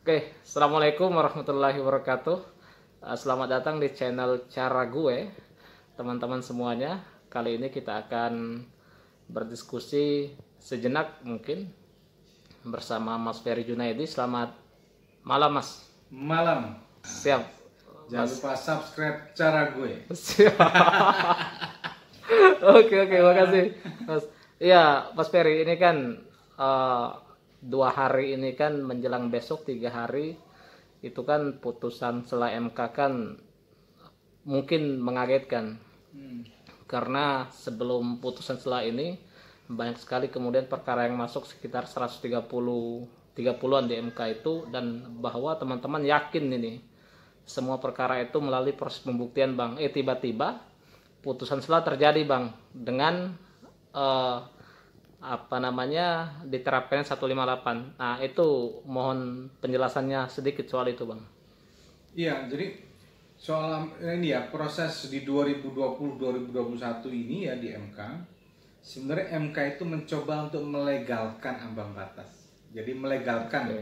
Oke, Assalamualaikum warahmatullahi wabarakatuh. Selamat datang di channel Cara Gue, teman-teman semuanya. Kali ini kita akan berdiskusi sejenak mungkin bersama Mas Ferry Junaidi. Selamat malam, Mas. Malam. Siap. Jangan lupa subscribe Cara Gue. Siap. Oke, makasih, Mas. Iya, Mas Ferry, ini kan 2 hari ini kan menjelang besok 3 hari itu kan putusan setelah MK kan mungkin mengagetkan karena sebelum putusan setelah ini banyak sekali kemudian perkara yang masuk sekitar 30-an di MK itu, dan bahwa teman-teman yakin ini semua perkara itu melalui proses pembuktian, Bang. Tiba-tiba putusan setelah terjadi, Bang, dengan diterapkan 158. Nah, itu mohon penjelasannya sedikit soal itu, Bang. Iya, jadi soal ini ya, proses di 2020-2021 ini ya di MK, sebenarnya MK itu mencoba untuk melegalkan ambang batas. Jadi melegalkan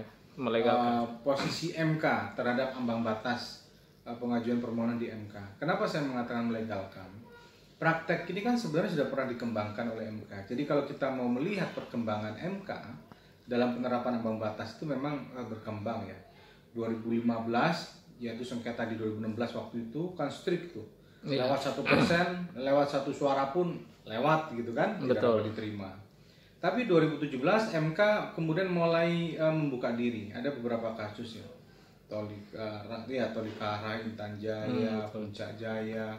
posisi MK terhadap ambang batas pengajuan permohonan di MK. Kenapa saya mengatakan melegalkan? Praktek ini kan sebenarnya sudah pernah dikembangkan oleh MK. Jadi kalau kita mau melihat perkembangan MK dalam penerapan ambang batas itu memang berkembang ya. 2015 yaitu sengketa di 2016 waktu itu kan strict tuh. Lewat 1%, lewat 1 suara pun lewat gitu kan, tidak dapat diterima. Tapi 2017 MK kemudian mulai membuka diri. Ada beberapa kasus ya. Tolikara, Intan Jaya, Puncak Jaya,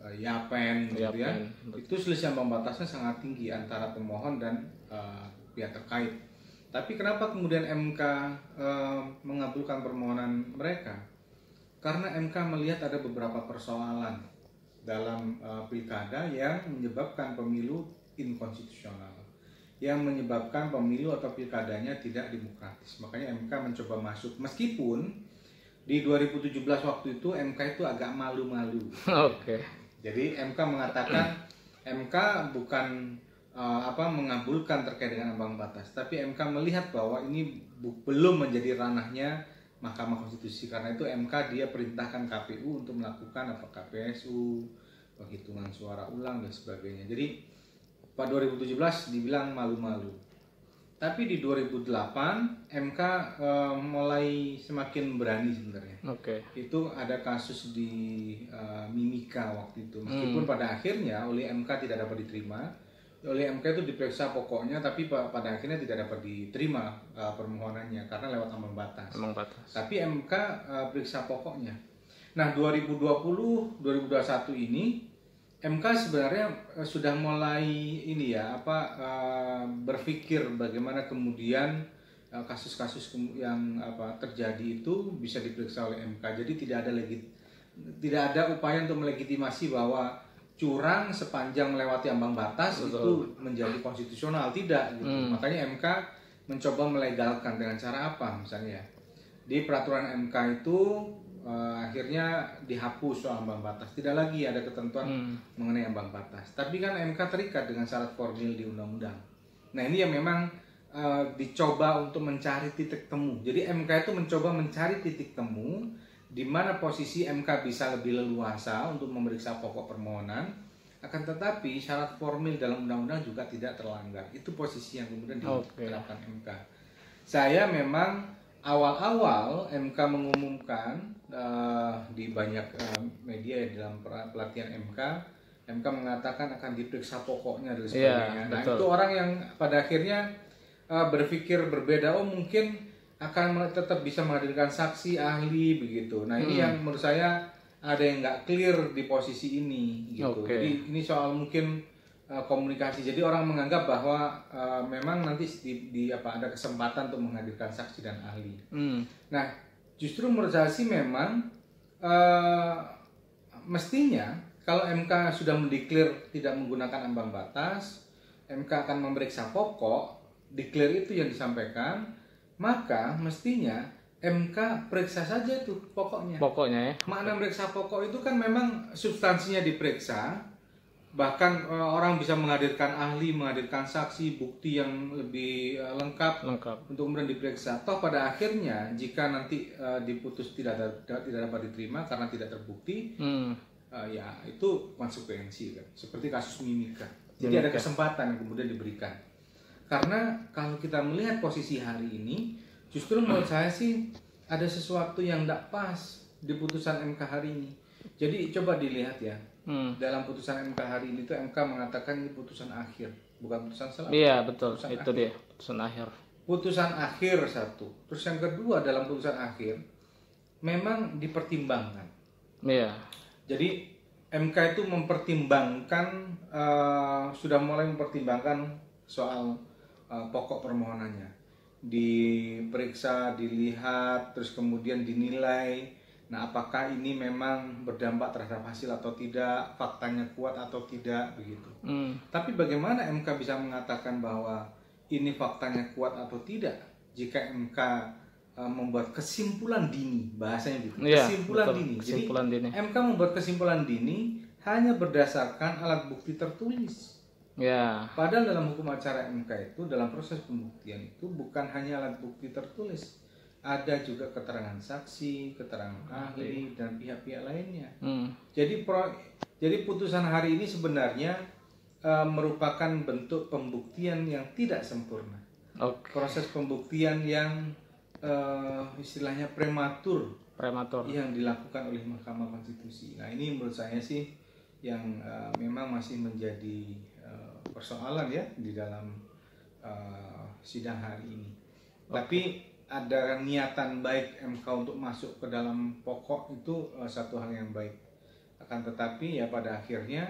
Yapen gitu ya. Itu selisih ambang batasnya sangat tinggi antara pemohon dan pihak terkait. Tapi kenapa kemudian MK mengabulkan permohonan mereka? Karena MK melihat ada beberapa persoalan dalam pilkada yang menyebabkan pemilu inkonstitusional, yang menyebabkan pemilu atau pilkadanya tidak demokratis. Makanya MK mencoba masuk, meskipun di 2017 waktu itu MK itu agak malu-malu. Oke. Jadi MK mengatakan MK bukan mengabulkan terkait dengan ambang batas, tapi MK melihat bahwa ini belum menjadi ranahnya Mahkamah Konstitusi. Karena itu MK dia perintahkan KPU untuk melakukan KPSU, penghitungan suara ulang dan sebagainya. Jadi pada 2017 dibilang malu-malu. Tapi di 2008 MK mulai semakin berani sebenarnya. Itu ada kasus di Mimika waktu itu. Meskipun pada akhirnya oleh MK tidak dapat diterima. Oleh MK itu diperiksa pokoknya, tapi pada akhirnya tidak dapat diterima permohonannya karena lewat ambang batas. Tapi MK periksa pokoknya. Nah, 2020-2021 ini MK sebenarnya sudah mulai berpikir bagaimana kemudian kasus-kasus yang terjadi itu bisa diperiksa oleh MK. Jadi tidak ada upaya untuk melegitimasi bahwa curang sepanjang melewati ambang batas itu menjadi konstitusional, tidak gitu. Makanya MK mencoba melegalkan dengan cara apa? Misalnya di peraturan MK itu akhirnya dihapus soal ambang batas, tidak lagi ada ketentuan mengenai ambang batas. Tapi kan MK terikat dengan syarat formil di undang-undang. Nah, ini yang memang dicoba untuk mencari titik temu. Jadi MK itu mencoba mencari titik temu di mana posisi MK bisa lebih leluasa untuk memeriksa pokok permohonan, akan tetapi syarat formil dalam undang-undang juga tidak terlanggar. Itu posisi yang kemudian diterapkan MK. Saya memang awal-awal MK mengumumkan di banyak media dalam pelatihan MK mengatakan akan diperiksa pokoknya dan sebagainya. Nah, itu orang yang pada akhirnya berpikir berbeda, mungkin akan tetap bisa menghadirkan saksi ahli begitu. Nah, ini yang menurut saya ada yang nggak clear di posisi ini gitu. Jadi ini soal mungkin komunikasi. Jadi orang menganggap bahwa memang nanti ada kesempatan untuk menghadirkan saksi dan ahli. Nah, justru menurut saya sih memang mestinya kalau MK sudah mendeklar tidak menggunakan ambang batas, MK akan memeriksa pokok, deklar itu yang disampaikan, maka mestinya MK periksa saja itu pokoknya. Pokoknya ya. Makna meriksa pokok itu kan memang substansinya diperiksa, bahkan orang bisa menghadirkan ahli, menghadirkan saksi, bukti yang lebih lengkap untuk kemudian diperiksa. Toh pada akhirnya jika nanti diputus tidak dapat diterima karena tidak terbukti, ya itu konsekuensi kan. Seperti kasus Mimika. Jadi ada kesempatan yang kemudian diberikan. Karena kalau kita melihat posisi hari ini, justru menurut saya sih ada sesuatu yang tidak pas di putusan MK hari ini. Jadi coba dilihat ya. Dalam putusan MK hari ini tuh MK mengatakan ini putusan akhir, bukan putusan selamat. Iya betul, putusan itu akhir. dia putusan akhir. Putusan akhir satu. Terus yang kedua dalam putusan akhir memang dipertimbangkan. Iya. Jadi MK itu mempertimbangkan, sudah mulai mempertimbangkan soal pokok permohonannya. Diperiksa, dilihat, terus kemudian dinilai. Nah, apakah ini memang berdampak terhadap hasil atau tidak, faktanya kuat atau tidak, begitu. Tapi bagaimana MK bisa mengatakan bahwa ini faktanya kuat atau tidak jika MK membuat kesimpulan dini, bahasanya gitu, kesimpulan dini. Kesimpulan dini. MK membuat kesimpulan dini hanya berdasarkan alat bukti tertulis. Ya. Padahal dalam hukum acara MK itu, dalam proses pembuktian itu bukan hanya alat bukti tertulis, ada juga keterangan saksi, keterangan ahli dan pihak-pihak lainnya. Jadi putusan hari ini sebenarnya merupakan bentuk pembuktian yang tidak sempurna. Proses pembuktian yang istilahnya prematur yang dilakukan oleh Mahkamah Konstitusi. Nah, ini menurut saya sih yang memang masih menjadi persoalan ya di dalam sidang hari ini. Tapi ada niatan baik MK untuk masuk ke dalam pokok itu satu hal yang baik. Akan tetapi ya pada akhirnya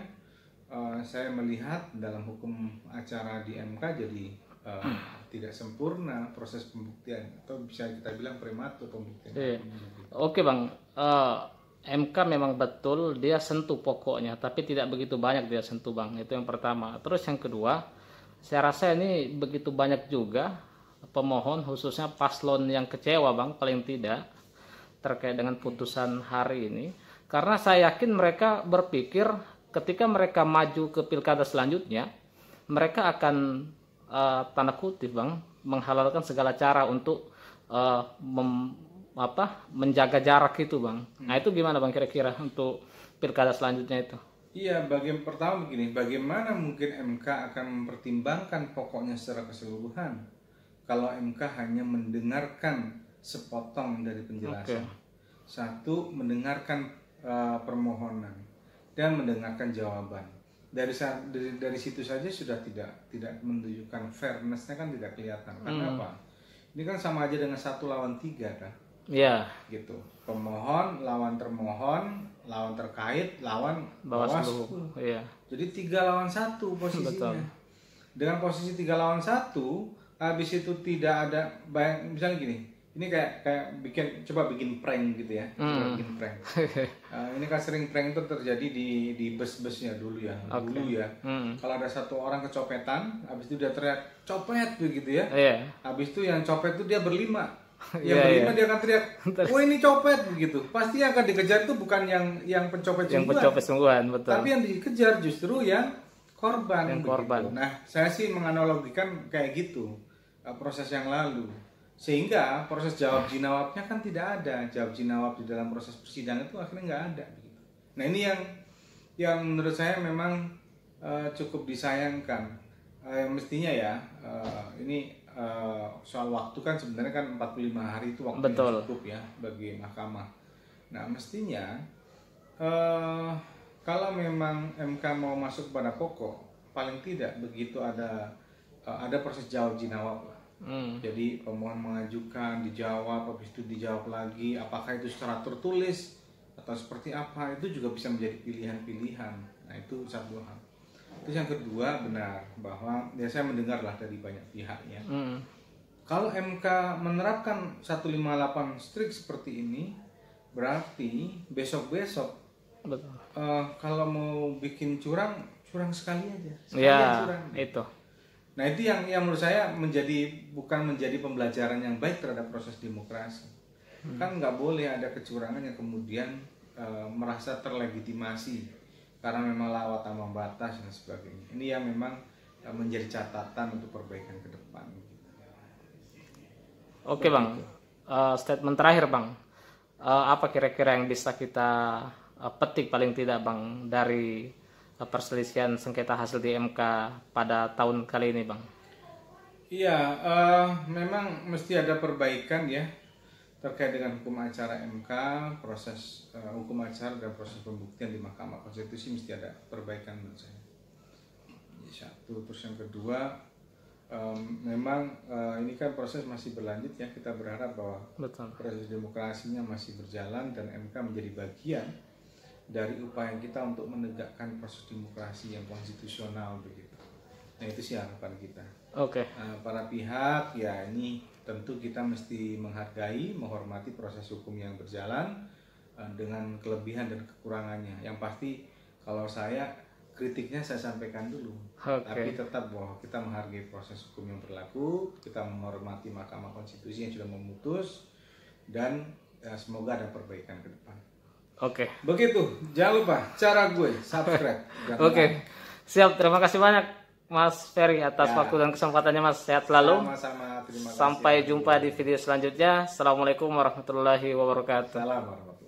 saya melihat dalam hukum acara di MK jadi tidak sempurna proses pembuktian, atau bisa kita bilang prematur pembuktian. Oke Bang, MK memang betul dia sentuh pokoknya, tapi tidak begitu banyak dia sentuh Bang. Itu yang pertama. Terus yang kedua, saya rasa ini begitu banyak juga pemohon, khususnya paslon yang kecewa Bang, paling tidak terkait dengan putusan hari ini, karena saya yakin mereka berpikir ketika mereka maju ke pilkada selanjutnya mereka akan tanda kutip Bang menghalalkan segala cara untuk menjaga jarak itu Bang. Nah itu gimana Bang kira-kira untuk pilkada selanjutnya itu? Iya, bagian pertama begini, bagaimana mungkin MK akan mempertimbangkan pokoknya secara keseluruhan kalau MK hanya mendengarkan sepotong dari penjelasan. Satu, mendengarkan permohonan dan mendengarkan jawaban. Dari situ saja sudah tidak menunjukkan fairness-nya, kan tidak kelihatan. Kenapa? Ini kan sama aja dengan 1 lawan 3 kan? Iya. Gitu. Pemohon lawan termohon, lawan terkait, lawan Bawaslu. Iya. Jadi 3 lawan 1 posisinya. Betul. Dengan posisi 3 lawan 1, habis itu tidak ada misalnya gini, ini kayak bikin prank gitu ya. Bikin prank. Ini kan sering prank itu terjadi di bus-busnya dulu ya. Kalau ada satu orang kecopetan, habis itu dia teriak copet begitu ya. Habis itu yang copet itu dia berlima. Yang berlima dia akan teriak, "Oh, ini copet," begitu. Pasti yang akan dikejar itu bukan yang pencopet sungguhan. Yang pencopet sungguhan, betul. Tapi yang dikejar justru yang korban. Korban. Nah, saya sih menganalogikan kayak gitu proses yang lalu, sehingga proses jawab jinawabnya kan tidak ada. Jawab jinawab di dalam proses persidangan itu akhirnya nggak ada begitu. Nah, ini yang menurut saya memang cukup disayangkan. Mestinya ya ini soal waktu kan sebenarnya kan 45 hari itu waktu yang cukup ya bagi mahkamah. Nah, mestinya kalau memang MK mau masuk pada pokok, paling tidak begitu ada proses jawab jinawab lah. Jadi pemohon mengajukan, dijawab, habis itu dijawab lagi, apakah itu secara tertulis atau seperti apa, itu juga bisa menjadi pilihan-pilihan. Nah, itu satu hal. Terus yang kedua, benar bahwa ya saya mendengar lah dari banyak pihak ya. Kalau MK menerapkan 158 strict seperti ini, berarti besok-besok kalau mau bikin curang sekali aja. Curang. Itu. Nah, itu yang menurut saya bukan menjadi pembelajaran yang baik terhadap proses demokrasi. Kan nggak boleh ada kecurangan yang kemudian merasa terlegitimasi karena memang lawat ambang batas dan sebagainya. Ini yang memang menjadi catatan untuk perbaikan ke depan. Oke Bang, statement terakhir Bang, apa kira-kira yang bisa kita petik paling tidak Bang dari perselisihan sengketa hasil di MK pada tahun kali ini Bang? Iya, memang mesti ada perbaikan ya terkait dengan hukum acara MK, proses hukum acara dan proses pembuktian di Mahkamah Konstitusi mesti ada perbaikan menurut saya. Satu, terus yang kedua, memang ini kan proses masih berlanjut ya, kita berharap bahwa Betul. proses demokrasinya masih berjalan dan MK menjadi bagian dari upaya kita untuk menegakkan proses demokrasi yang konstitusional begitu. Nah itu sih harapan kita. Oke. Para pihak ya ini tentu kita mesti menghargai, menghormati proses hukum yang berjalan dengan kelebihan dan kekurangannya. Yang pasti kalau saya kritiknya saya sampaikan dulu, tapi tetap bahwa kita menghargai proses hukum yang berlaku, kita menghormati Mahkamah Konstitusi yang sudah memutus dan semoga ada perbaikan ke depan. Oke. Begitu, jangan lupa cara gue subscribe. Oke. Siap, terima kasih banyak Mas Ferry atas waktu dan kesempatannya Mas. Sehat selalu. Sama-sama, terima kasih. Sampai jumpa di video selanjutnya. Assalamualaikum warahmatullahi wabarakatuh. Salam warahmatullahi wabarakatuh.